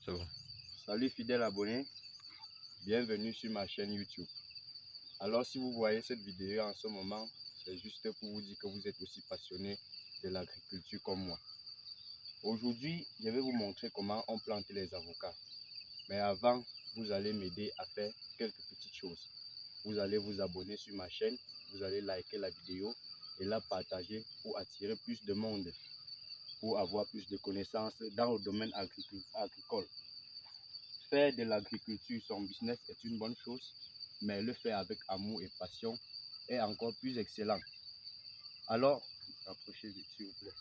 C'est bon. Salut fidèles abonnés, bienvenue sur ma chaîne YouTube. Alors si vous voyez cette vidéo en ce moment, c'est juste pour vous dire que vous êtes aussi passionné de l'agriculture comme moi. Aujourd'hui, je vais vous montrer comment on plante les avocats. Mais avant, vous allez m'aider à faire quelques petites choses. Vous allez vous abonner sur ma chaîne, vous allez liker la vidéo et la partager pour attirer plus de monde, pour avoir plus de connaissances dans le domaine agricole. Faire de l'agriculture son business est une bonne chose, mais le faire avec amour et passion est encore plus excellent. Alors, approchez-vous s'il vous plaît.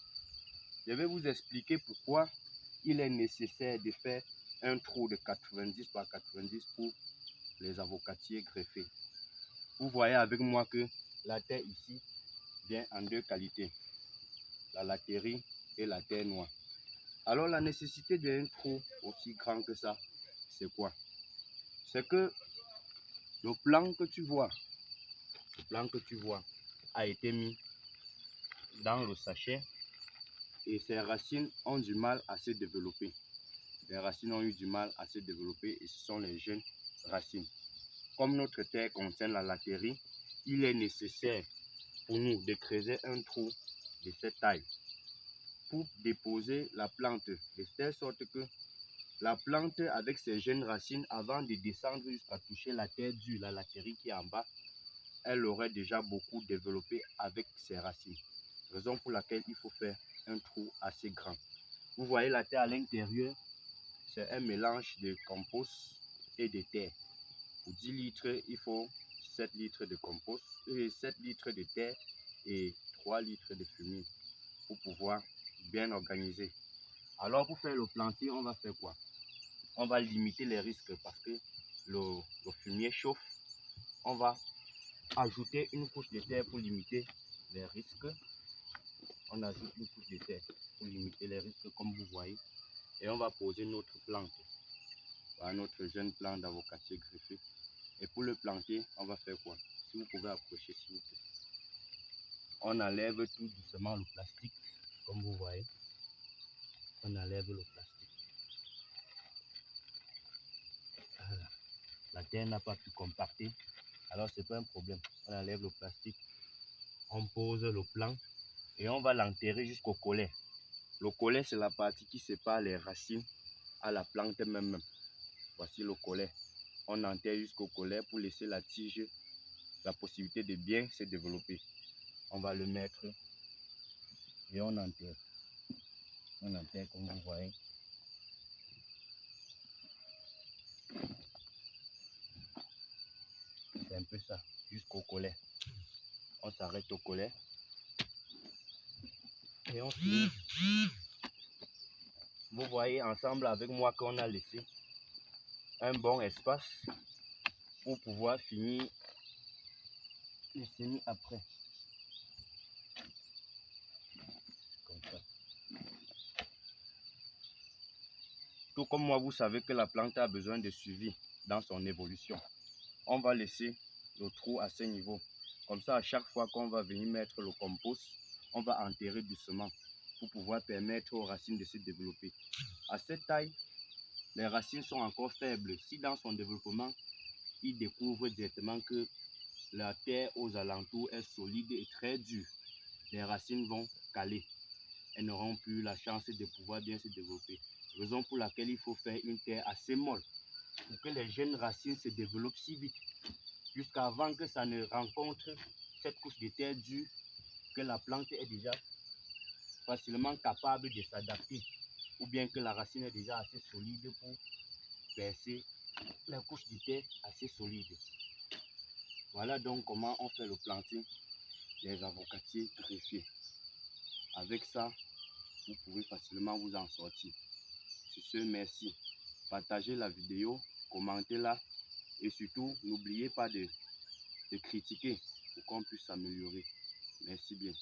Je vais vous expliquer pourquoi il est nécessaire de faire un trou de 90 par 90 pour les avocatiers greffés. Vous voyez avec moi que la terre ici vient en deux qualités, la latérite et la terre noire. Alors la nécessité d'un trou aussi grand que ça, c'est quoi? C'est que le plan que tu vois a été mis dans le sachet et ses racines ont du mal à se développer. Les racines ont eu du mal à se développer et ce sont les jeunes racines. Comme notre terre contient la latérite, il est nécessaire pour nous de creuser un trou de cette taille pour déposer la plante, de telle sorte que la plante avec ses jeunes racines, avant de descendre jusqu'à toucher la terre dure, la latérite qui est en bas, elle aurait déjà beaucoup développé avec ses racines. Raison pour laquelle il faut faire un trou assez grand. Vous voyez la terre à l'intérieur, c'est un mélange de compost et de terre. Pour 10 litres, il faut 7 litres de compost, 7 litres de terre et 3 litres de fumier pour pouvoir bien organiser. Alors pour faire le planting, on va faire quoi? On va limiter les risques parce que le fumier chauffe. On va ajouter une couche de terre pour limiter les risques. On ajoute une couche de terre pour limiter les risques comme vous voyez. Et on va poser notre plante. Voilà notre jeune plant d'avocatier greffé. Et pour le planter, on va faire quoi? Si vous pouvez approcher s'il vous plaît. On enlève tout doucement le plastique, comme vous voyez. On enlève le plastique. Voilà. La terre n'a pas pu compacter. Alors c'est pas un problème. On enlève le plastique. On pose le plant. Et on va l'enterrer jusqu'au collet. Le collet, c'est la partie qui sépare les racines à la plante même. Voici le collet. On enterre jusqu'au collet pour laisser la tige la possibilité de bien se développer. On va le mettre et on enterre. On enterre comme vous voyez. C'est un peu ça, jusqu'au collet. On s'arrête au collet. Et on finit. Vous voyez ensemble avec moi qu'on a laissé un bon espace pour pouvoir finir le semis après. Comme ça. Tout comme moi, vous savez que la plante a besoin de suivi dans son évolution. On va laisser le trou à ce niveau. Comme ça, à chaque fois qu'on va venir mettre le compost, on va enterrer doucement pour pouvoir permettre aux racines de se développer. À cette taille, les racines sont encore faibles. Si dans son développement, il découvre directement que la terre aux alentours est solide et très dure, les racines vont caler. Elles n'auront plus la chance de pouvoir bien se développer. Raison pour laquelle il faut faire une terre assez molle pour que les jeunes racines se développent si vite, jusqu'avant que ça ne rencontre cette couche de terre dure, que la plante est déjà facilement capable de s'adapter, ou bien que la racine est déjà assez solide pour percer la couche de terre assez solide. Voilà donc comment on fait le planting des avocatiers greffés. Avec ça, vous pouvez facilement vous en sortir. Sur ce, merci. Partagez la vidéo, commentez-la et surtout, n'oubliez pas de critiquer pour qu'on puisse s'améliorer. Merci bien.